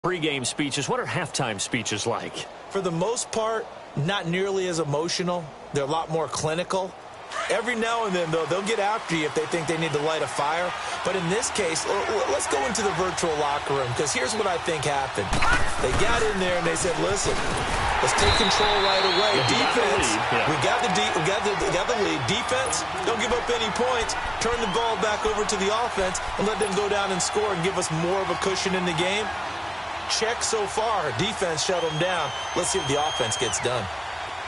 Pre-game speeches. What are halftime speeches like? For the most part, not nearly as emotional. They're a lot more clinical. Every now and then, though, they'll get after you if they think they need to light a fire. But in this case, let's go into the virtual locker room, because here's what I think happened. They got in there and they said, listen, let's take control right away. Defense, we got the lead. Defense, don't give up any points. Turn the ball back over to the offense and let them go down and score and give us more of a cushion in the game. Check so far. Defense shut them down. Let's see if the offense gets done.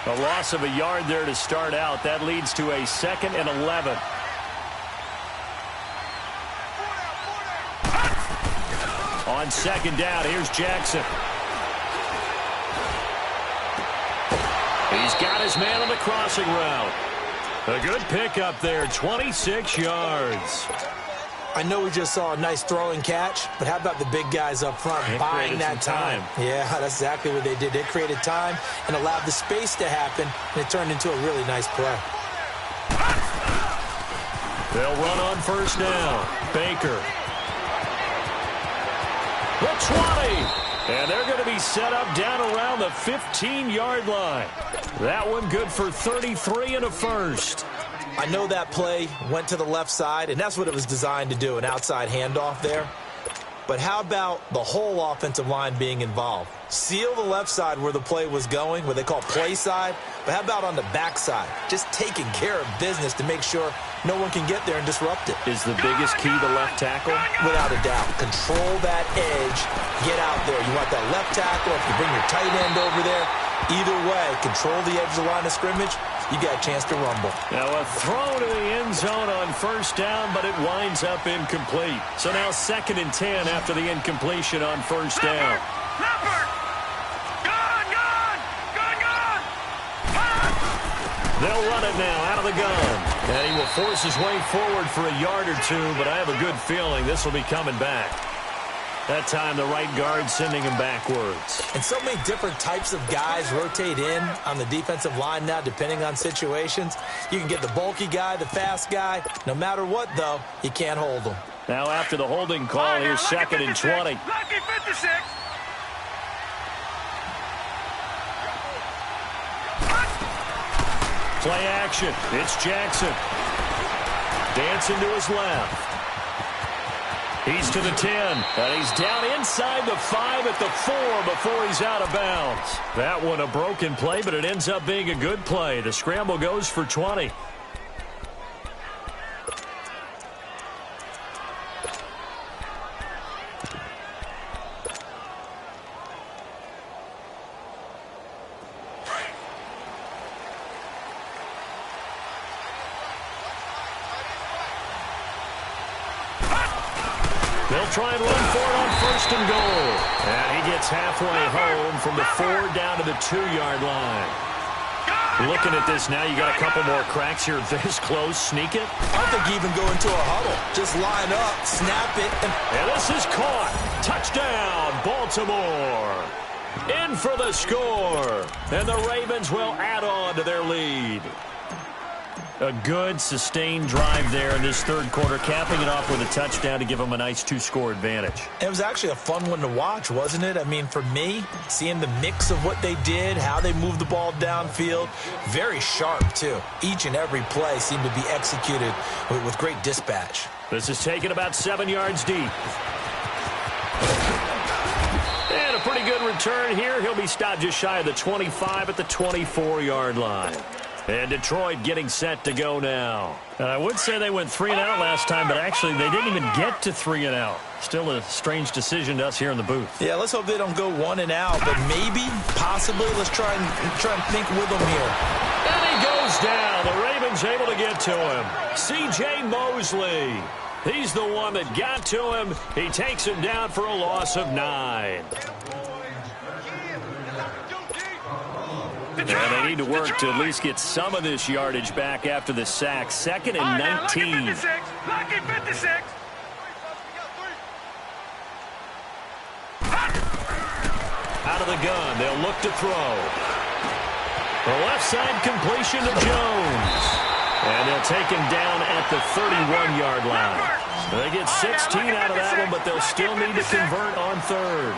A loss of a yard there to start out. That leads to a 2nd and 11. On 2nd down, here's Jackson. He's got his man on the crossing route. A good pickup there, 26 yards. I know we just saw a nice throwing catch, but how about the big guys up front buying that time? Yeah, that's exactly what they did. They created time and allowed the space to happen, and it turned into a really nice play. They'll run on 1st down. Baker. The 20. And they're going to be set up down around the 15-yard line. That one good for 33 and a first. I know that play went to the left side, and that's what it was designed to do, an outside handoff there. But how about the whole offensive line being involved? Seal the left side where the play was going, what they call play side. But how about on the back side? Just taking care of business to make sure no one can get there and disrupt it. Is the biggest key the left tackle? Without a doubt. Control that edge. Get out there. You want that left tackle. If you bring your tight end over there, either way, control the edge of the line of scrimmage. You got a chance to rumble. Now a throw to the end zone on 1st down, but it winds up incomplete. So now 2nd and 10 after the incompletion on 1st down. They'll run it now out of the gun. And he will force his way forward for a yard or two, but I have a good feeling this will be coming back. That time, the right guard sending him backwards. And so many different types of guys rotate in on the defensive line now, depending on situations. You can get the bulky guy, the fast guy. No matter what, though, you can't hold them. Now, after the holding call, here's 2nd and 20. Play action. It's Jackson. Dancing to his left. He's to the 10, and he's down inside the 5 at the 4 before he's out of bounds. That one a broken play, but it ends up being a good play. The scramble goes for 20. They'll try and run for it on 1st and goal. And he gets halfway home from the 4 down to the 2-yard line. Looking at this now, you got a couple more cracks here. This close, sneak it. I don't think you even go into a huddle. Just line up, snap it. And this is caught. Touchdown, Baltimore. In for the score. And the Ravens will add on to their lead. A good, sustained drive there in this 3rd quarter, capping it off with a touchdown to give them a nice 2-score advantage. It was actually a fun one to watch, wasn't it? I mean, for me, seeing the mix of what they did, how they moved the ball downfield, very sharp, too. Each and every play seemed to be executed with great dispatch. This is taken about 7 yards deep. And a pretty good return here. He'll be stopped just shy of the 25 at the 24-yard line. And Detroit getting set to go now. And I would say they went 3 and out last time, but actually they didn't even get to 3 and out. Still a strange decision to us here in the booth. Yeah, let's hope they don't go 1 and out, but maybe, possibly, let's try and think with them here. And he goes down. The Ravens able to get to him. C.J. Mosley. He's the one that got to him. He takes him down for a loss of 9. And they need to work to at least get some of this yardage back after the sack. 2nd and 19. Out of the gun, they'll look to throw. The left side completion to Jones. And they'll take him down at the 31-yard line. They get 16 out of that one, but they'll still need to convert on 3rd.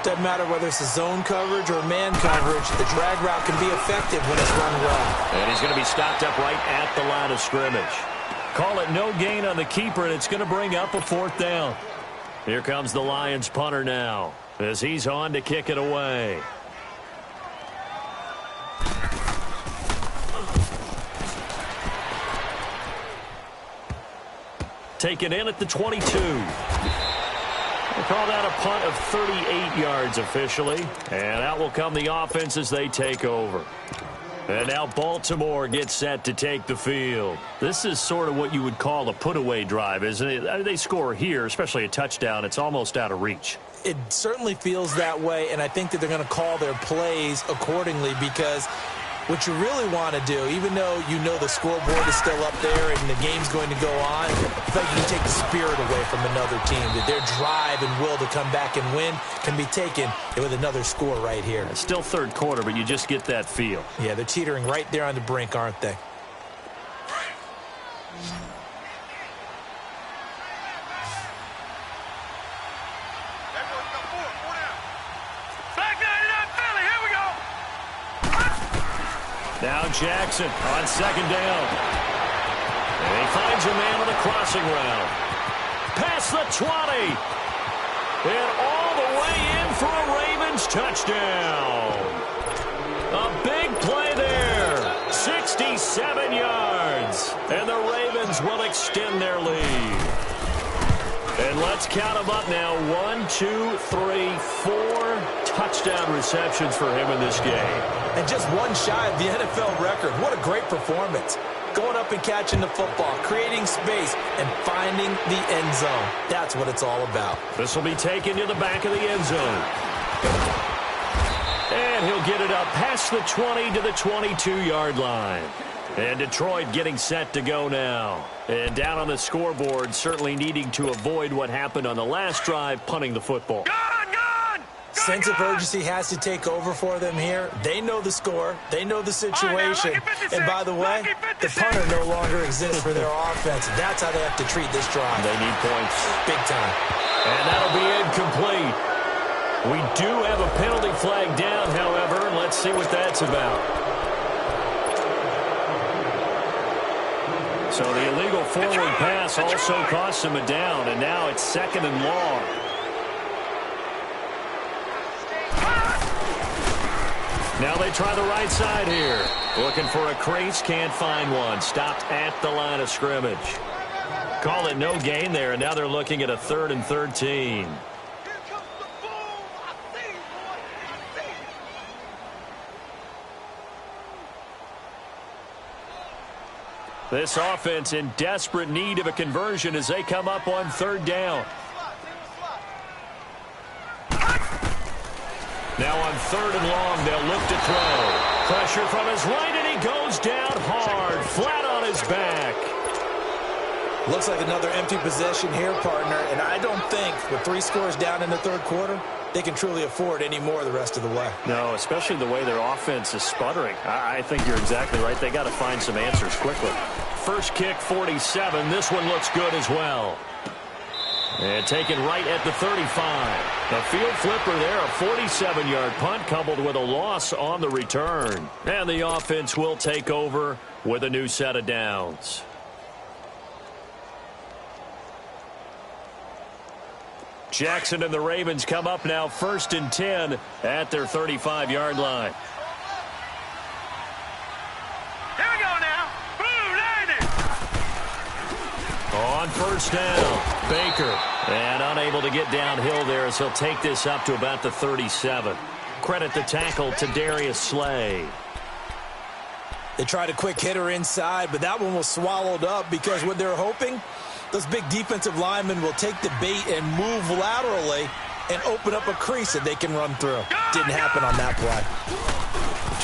Doesn't matter whether it's a zone coverage or man coverage, the drag route can be effective when it's run well. And he's going to be stopped up right at the line of scrimmage. Call it no gain on the keeper, and it's going to bring up a 4th down. Here comes the Lions punter now as he's on to kick it away. Taken in at the 22. We'll call that a punt of 38 yards officially. And out will come the offense as they take over. And now Baltimore gets set to take the field. This is sort of what you would call a put-away drive, isn't it? They score here, especially a touchdown. It's almost out of reach. It certainly feels that way, and I think that they're going to call their plays accordingly because what you really want to do, even though you know the scoreboard is still up there and the game's going to go on, I feel like you can take the spirit away from another team, that their drive and will to come back and win can be taken with another score right here. It's still 3rd quarter, but you just get that feel. Yeah, they're teetering right there on the brink, aren't they? Now Jackson on 2nd down. And he finds a man on the crossing route. Past the 20. And all the way in for a Ravens touchdown. A big play there. 67 yards. And the Ravens will extend their lead. And let's count them up now. 1, 2, 3, 4 touchdown receptions for him in this game. And just one shy of the NFL record. What a great performance. Going up and catching the football, creating space, and finding the end zone. That's what it's all about. This will be taken to the back of the end zone. And he'll get it up past the 20 to the 22-yard line. And Detroit getting set to go now. And down on the scoreboard, certainly needing to avoid what happened on the last drive, punting the football. Sense of urgency has to take over for them here. They know the score. They know the situation. And by the way, the punter no longer exists for their offense. That's how they have to treat this drive. They need points. Big time. And that'll be incomplete. We do have a penalty flag down, however. Let's see what that's about. So the illegal forward pass also costs him a down, and now it's 2nd and long. Now they try the right side here. Looking for a crease, can't find one. Stopped at the line of scrimmage. Call it no gain there, and now they're looking at a 3rd and 13. This offense in desperate need of a conversion as they come up on 3rd down. Now on 3rd and long, they'll look to throw. Pressure from his right, and he goes down hard, flat on his back. Looks like another empty possession here, partner, and I don't think with 3 scores down in the 3rd quarter, they can truly afford any more the rest of the way. No, especially the way their offense is sputtering. I think you're exactly right. They got to find some answers quickly. First kick, 47. This one looks good as well. And taken right at the 35. A field flipper there, a 47-yard punt coupled with a loss on the return. And the offense will take over with a new set of downs. Jackson and the Ravens come up now 1st and 10 at their 35-yard line. Here we go now. Boom, there it is. On 1st down, Baker. And unable to get downhill there as he'll take this up to about the 37. Credit the tackle to Darius Slay. They tried a quick hitter inside, but that one was swallowed up because what they're hoping, those big defensive linemen will take the bait and move laterally and open up a crease that they can run through. Didn't happen on that play.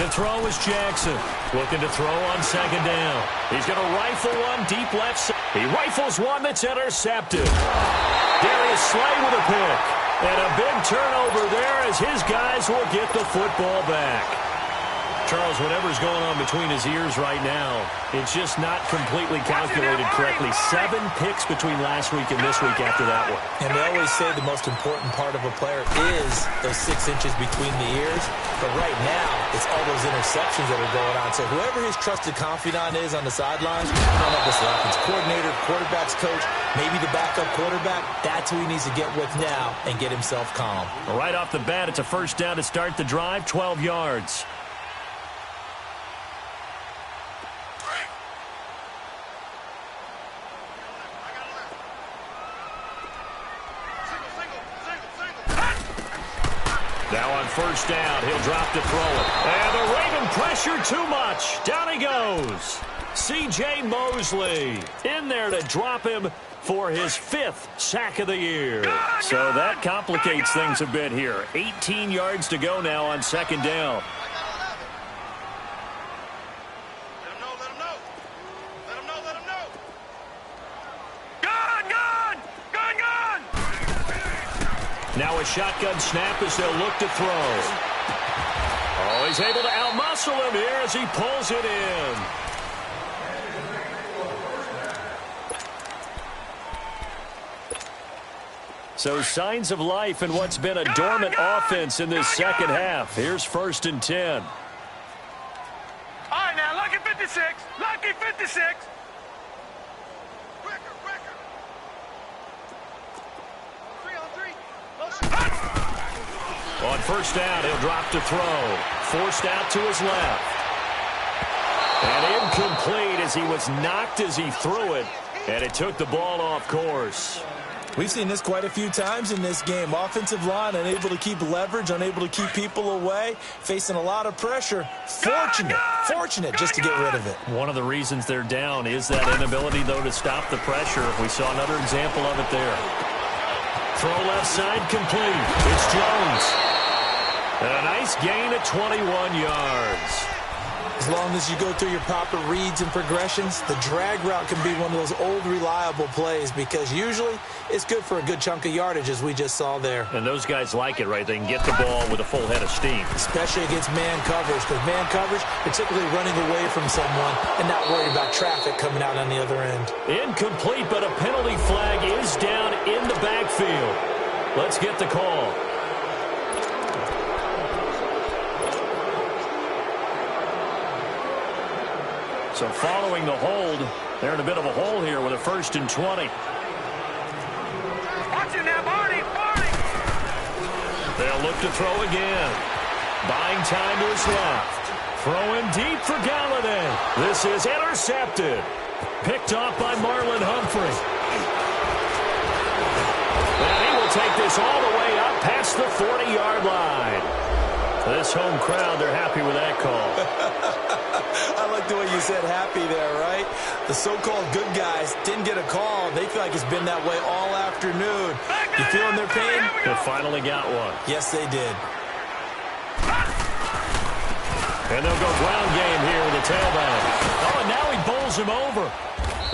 To throw is Jackson. Looking to throw on 2nd down. He's going to rifle one deep left side. He rifles one that's intercepted. Darius Slay with a pick. And a big turnover there as his guys will get the football back. Charles, whatever's going on between his ears right now, it's just not completely calculated correctly. 7 picks between last week and this week after that one. And they always say the most important part of a player is those 6 inches between the ears. But right now, it's all those interceptions that are going on. So whoever his trusted confidant is on the sidelines, I don't know if it's the offense coordinator, quarterback's coach, maybe the backup quarterback, that's who he needs to get with now and get himself calm. Right off the bat, it's a first down to start the drive, 12 yards. Now on first down, he'll drop to throw it. And the Raven pressure too much. Down he goes. C.J. Mosley in there to drop him for his 5th sack of the year. So that complicates things a bit here. 18 yards to go now on second down. Now a shotgun snap as they'll look to throw. Oh, he's able to outmuscle him here as he pulls it in. So signs of life in what's been a dormant offense in this second half. Here's 1st and 10. All right, now, lucky 56. Lucky 56. On first down, he'll drop to throw. Forced out to his left. And incomplete as he was knocked as he threw it. And it took the ball off course. We've seen this quite a few times in this game. Offensive line unable to keep leverage, unable to keep people away, facing a lot of pressure. Fortunate just to get rid of it. One of the reasons they're down is that inability, though, to stop the pressure. We saw another example of it there. Throw left side complete. It's Jones. And a nice gain of 21 yards. As long as you go through your proper reads and progressions, the drag route can be one of those old reliable plays because usually it's good for a good chunk of yardage as we just saw there. And those guys like it, right? They can get the ball with a full head of steam. Especially against man coverage because man coverage, particularly running away from someone and not worried about traffic coming out on the other end. Incomplete, but a penalty flag is down in the backfield. Let's get the call. So following the hold, they're in a bit of a hole here with a 1st and 20. Watch it now, Barney. They'll look to throw again. Buying time to his left. Throwing deep for Galladay. This is intercepted. Picked off by Marlon Humphrey. And he will take this all the way up past the 40-yard line. This home crowd, they're happy with that call. I like the way you said happy there, right? The so-called good guys didn't get a call. They feel like it's been that way all afternoon. You feeling their pain? They finally got one. Yes, they did. And they'll go ground game here with the tailback. Oh, and now he bowls him over.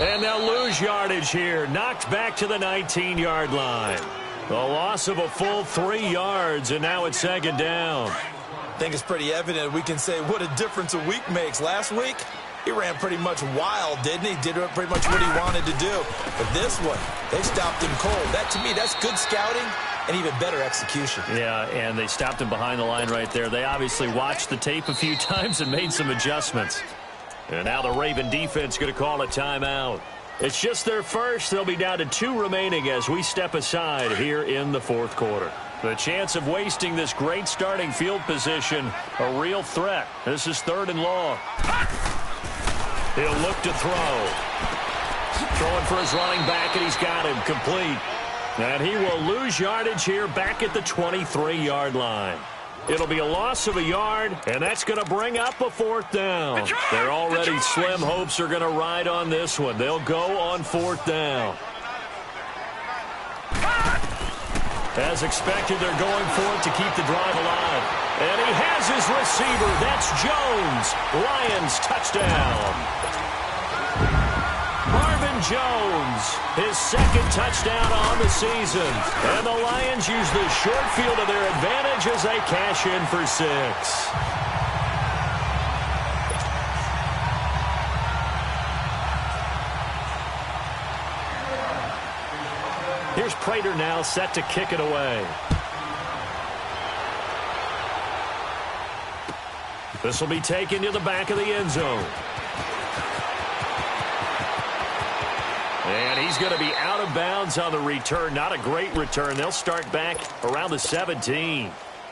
And they'll lose yardage here. Knocked back to the 19-yard line. The loss of a full 3 yards, and now it's second down. I think it's pretty evident we can say what a difference a week makes. Last week, he ran pretty much wild, didn't he? Did pretty much what he wanted to do. But this one, they stopped him cold. That, to me, that's good scouting and even better execution. Yeah, and they stopped him behind the line right there. They obviously watched the tape a few times and made some adjustments. And now the Raven defense going to call a timeout. It's just their first. They'll be down to 2 remaining as we step aside here in the 4th quarter. The chance of wasting this great starting field position, a real threat. This is 3rd and long. He'll look to throw. Throwing for his running back, and he's got him complete. And he will lose yardage here back at the 23-yard line. It'll be a loss of a yard, and that's going to bring up a 4th down. Their already slim hopes are going to ride on this one. They'll go on 4th down. As expected, they're going for it to keep the drive alive. And he has his receiver. That's Jones. Lions touchdown. Marvin Jones, his 2nd touchdown on the season. And the Lions use the short field to their advantage as they cash in for 6. here's Prater now set to kick it away. This will be taken to the back of the end zone. And he's going to be out of bounds on the return. Not a great return. They'll start back around the 17.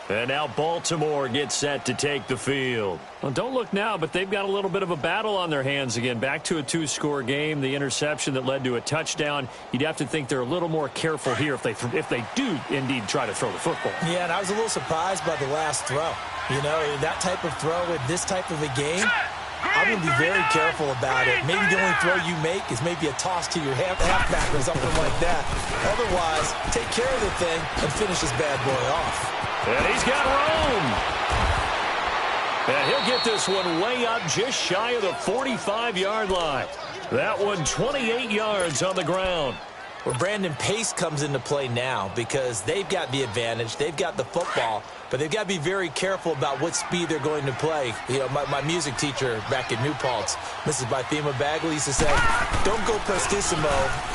And now Baltimore gets set to take the field. Well, don't look now, but they've got a little bit of a battle on their hands again. Back to a two-score game. The interception that led to a touchdown. You'd have to think they're a little more careful here if they do indeed try to throw the football. Yeah, and I was a little surprised by the last throw. You know, that type of throw in this type of a game, I'm going to be very careful about it. Maybe the only throw you make is maybe a toss to your halfback or something like that. Otherwise, take care of the thing and finish this bad boy off. And he's got room. And he'll get this one way up just shy of the 45-yard line. That one 28 yards on the ground. Where Brandon Pace comes into play now because they've got the advantage. They've got the football, but they've got to be very careful about what speed they're going to play. You know, my music teacher back in New Paltz, Mrs. Bythema Bagley, used to say, don't go prestissimo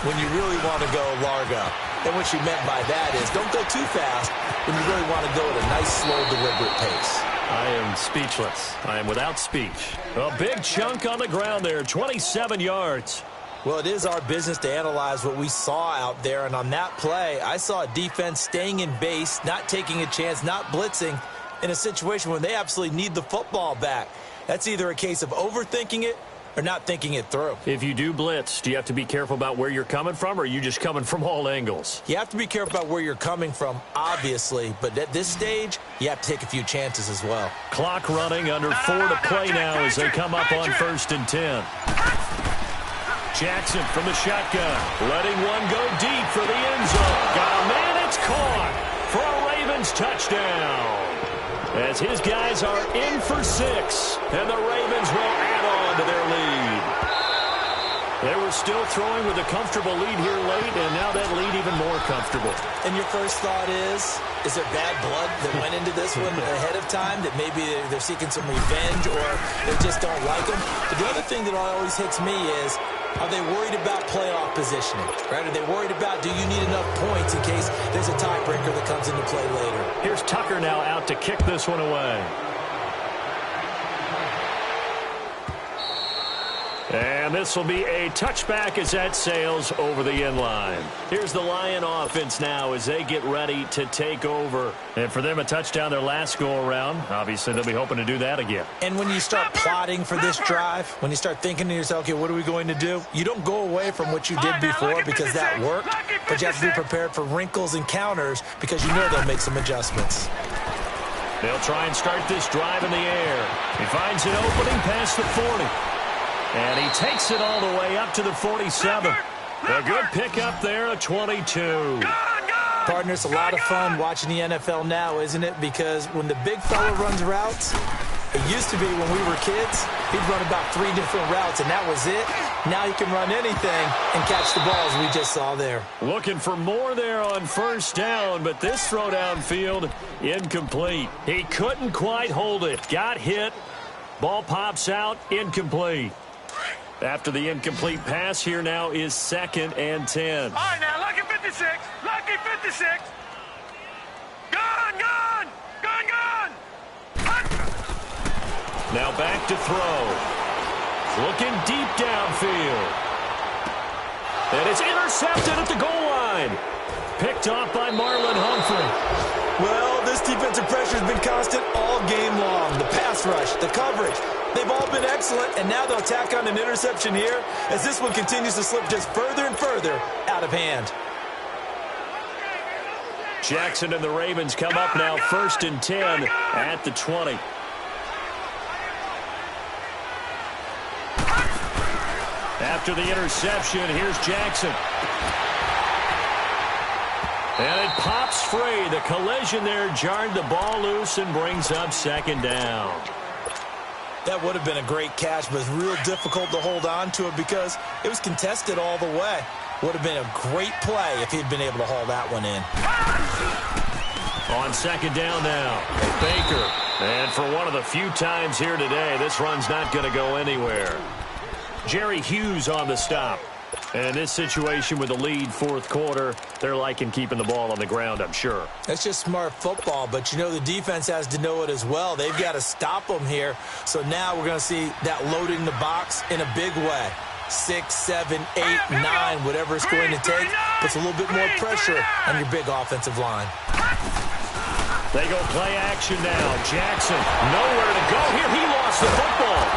when you really want to go largo. And what she meant by that is don't go too fast when you really want to go at a nice, slow, deliberate pace. I am speechless. I am without speech. A big chunk on the ground there, 27 yards. Well, it is our business to analyze what we saw out there, and on that play, I saw a defense staying in base, not taking a chance, not blitzing in a situation where they absolutely need the football back. That's either a case of overthinking it or not thinking it through. If you do blitz, do you have to be careful about where you're coming from, or are you just coming from all angles? You have to be careful about where you're coming from, obviously, but at this stage, you have to take a few chances as well. Clock running, under 4 to play now as they come up on 1st and 10. Jackson from the shotgun, letting one go deep for the end zone. Got a man, it's caught for a Ravens touchdown. As his guys are in for 6, and the Ravens will add on to their lead. They were still throwing with a comfortable lead here late, and now that lead even more comfortable. And your first thought is there bad blood that went into this one ahead of time, that maybe they're seeking some revenge or they just don't like them? But the other thing that always hits me is, are they worried about playoff positioning? Right? Are they worried about, do you need enough points in case there's a tiebreaker that comes into play later? Here's Tucker now out to kick this one away. And this will be a touchback as that sails over the end line. Here's the Lion offense now as they get ready to take over. And for them, a touchdown their last go-around. Obviously, they'll be hoping to do that again. And when you start plotting for this drive, when you start thinking to yourself, okay, what are we going to do? You don't go away from what you did before because that worked, but you have to be prepared for wrinkles and counters because you know they'll make some adjustments. They'll try and start this drive in the air. He finds an opening past the 40. And he takes it all the way up to the 47. A good pickup there, a 22. Partner, it's a lot of fun watching the NFL now, isn't it? Because when the big fella runs routes, it used to be when we were kids, he'd run about 3 different routes, and that was it. Now he can run anything and catch the balls we just saw there. Looking for more there on first down, but this throw downfield, incomplete. He couldn't quite hold it. Got hit. Ball pops out, incomplete. After the incomplete pass, here now is 2nd and 10. All right, now, lucky 56. Lucky 56. Gone, gone. Gone, gone. Now back to throw. Looking deep downfield. And it's intercepted at the goal line. Picked off by Marlon Humphrey. Well, this defensive pressure has been constant all game long. The pass rush, the coverage, they've all been excellent, and now they'll tack on an interception here as this one continues to slip just further and further out of hand. Jackson and the Ravens come up now 1st and 10 at the 20. After the interception, here's Jackson. And it pops free. The collision there jarred the ball loose and brings up 2nd down. That would have been a great catch, but it's real difficult to hold on to it because it was contested all the way. Would have been a great play if he'd been able to haul that one in. On 2nd down now, Baker. And for one of the few times here today, this run's not going to go anywhere. Jerry Hughes on the stop. And in this situation with the lead fourth quarter, they're liking keeping the ball on the ground, I'm sure. That's just smart football, but you know the defense has to know it as well. They've got to stop them here. So now we're going to see that loading the box in a big way. 6, 7, 8, 9, whatever it's going to take, puts a little bit more pressure on your big offensive line. They go play action now. Jackson, nowhere to go here. He lost the football.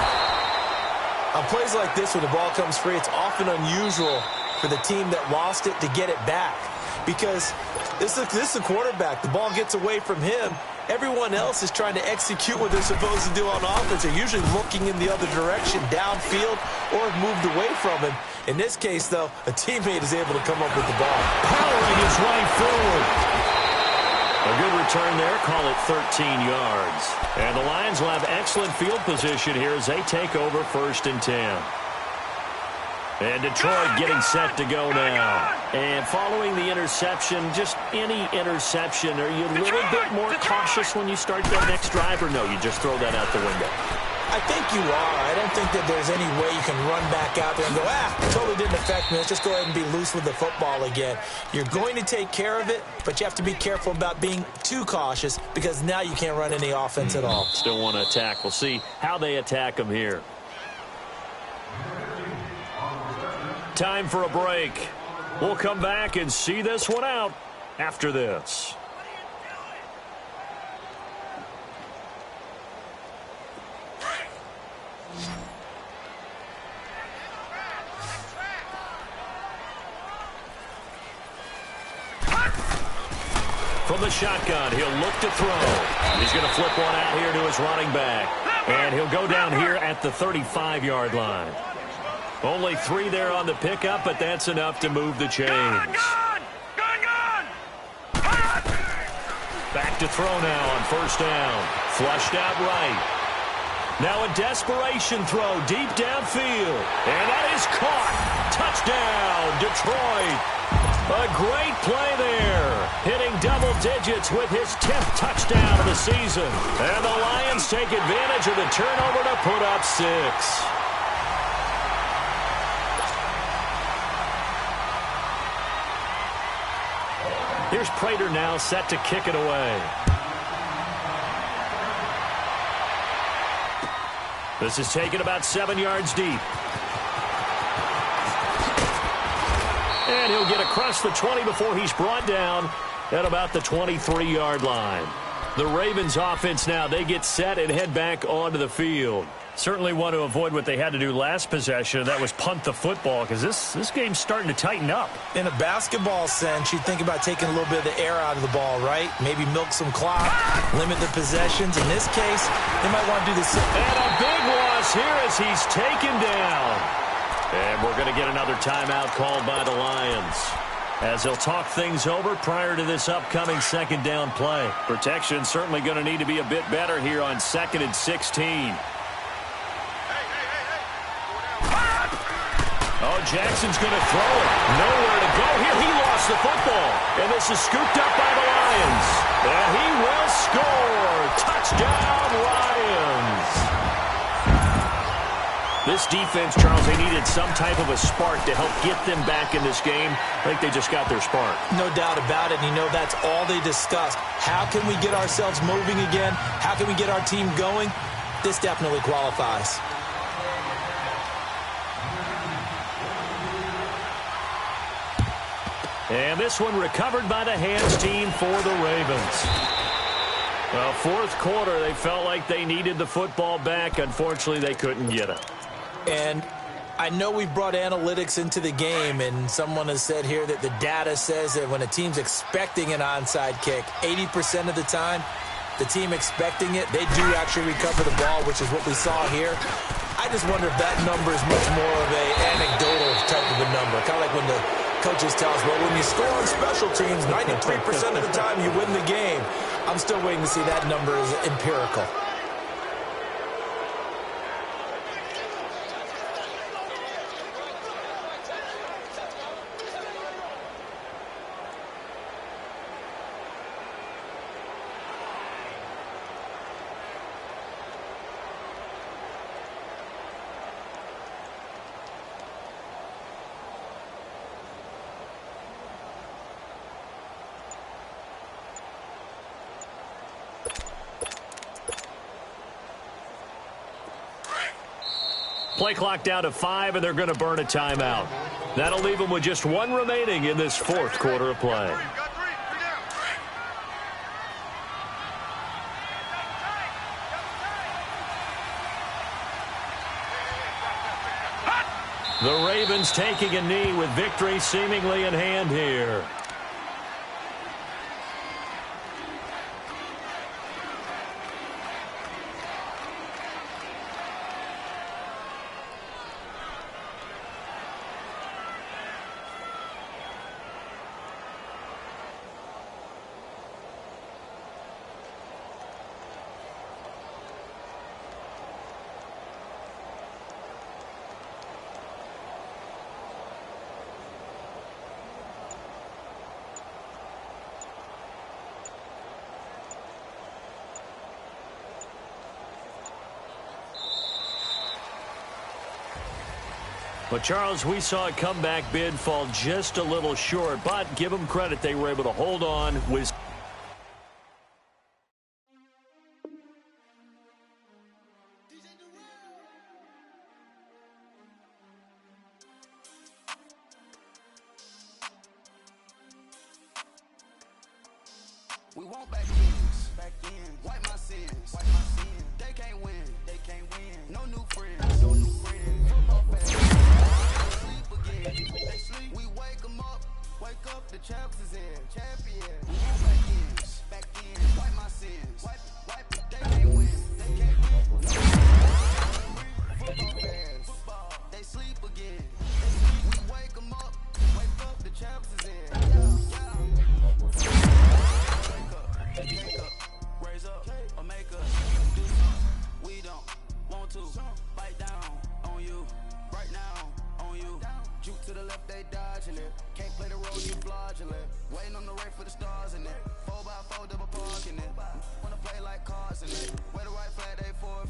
On plays like this, when the ball comes free, it's often unusual for the team that lost it to get it back. Because this is a quarterback. The ball gets away from him. Everyone else is trying to execute what they're supposed to do on offense. They're usually looking in the other direction, downfield, or have moved away from him. In this case, though, a teammate is able to come up with the ball. Powering his way forward. A good return there. Call it 13 yards. And the Lions will have excellent field position here as they take over 1st and 10. And Detroit getting set to go now. And following the interception, just any interception, are you a little bit more cautious when you start that next drive, or no, you just throw that out the window? I think you are. I don't think that there's any way you can run back out there and go, it totally didn't affect me. Let's just go ahead and be loose with the football again. You're going to take care of it, but you have to be careful about being too cautious because now you can't run any offense at all. Still want to attack. We'll see how they attack them here. Time for a break. We'll come back and see this one out after this. From the shotgun, he'll look to throw. He's going to flip one out here to his running back. And he'll go down here at the 35-yard line. Only 3 there on the pickup, but that's enough to move the chains. Back to throw now on 1st down. Flushed out right. Now a desperation throw deep downfield. And that is caught. Touchdown, Detroit. A great play there. Hitting double digits with his 10th touchdown of the season. And the Lions take advantage of the turnover to put up 6. Here's Prater now set to kick it away. This is taken about 7 yards deep. And he'll get across the 20 before he's brought down at about the 23-yard line. The Ravens offense now, they get set and head back onto the field. Certainly want to avoid what they had to do last possession, and that was punt the football, because this game's starting to tighten up. In a basketball sense, you think about taking a little bit of the air out of the ball, right? Maybe milk some clock, limit the possessions. In this case, they might want to do the same. And a big loss here as he's taken down. And we're going to get another timeout called by the Lions, as they'll talk things over prior to this upcoming 2nd down play. Protection certainly going to need to be a bit better here on 2nd and 16. Oh, Jackson's going to throw it. Nowhere to go here. He lost the football. And this is scooped up by the Lions. And he will score. Touchdown, Lions. This defense, Charles, they needed some type of a spark to help get them back in this game. I think they just got their spark. No doubt about it. You know, that's all they discussed. How can we get ourselves moving again? How can we get our team going? This definitely qualifies. And this one recovered by the hands team for the Ravens. Well, 4th quarter, they felt like they needed the football back. Unfortunately, they couldn't get it. And I know we brought analytics into the game, and someone has said here that the data says that when a team's expecting an onside kick, 80% of the time, the team expecting it, they do actually recover the ball, which is what we saw here. I just wonder if that number is much more of an anecdotal type of a number, kind of like when the coaches tell us, well, when you score on special teams, 93% of the time you win the game. I'm still waiting to see that number is empirical. Play clock down to 5, and they're going to burn a timeout. That'll leave them with just 1 remaining in this fourth quarter of play. The Ravens taking a knee with victory seemingly in hand here. But, Charles, we saw a comeback bid fall just a little short, but give them credit, they were able to hold on with... We want back in, wipe my sins, they can't win, no new friends, football fans, sleep again, they sleep, we wake up, the champs is in, champion, we want back in, wipe my sins, wipe, they can't win, no football fans, they sleep again, we wake up, the champs is in, Wake up, raise up, or make us do something we don't want to. Bite down on you, right now on you. Juke to the left, they dodging it. Can't play the role, you fraudulent. Waiting on the right for the stars in it. 4x4 double parking it. Wanna play like cars in it. Where the right flag, they for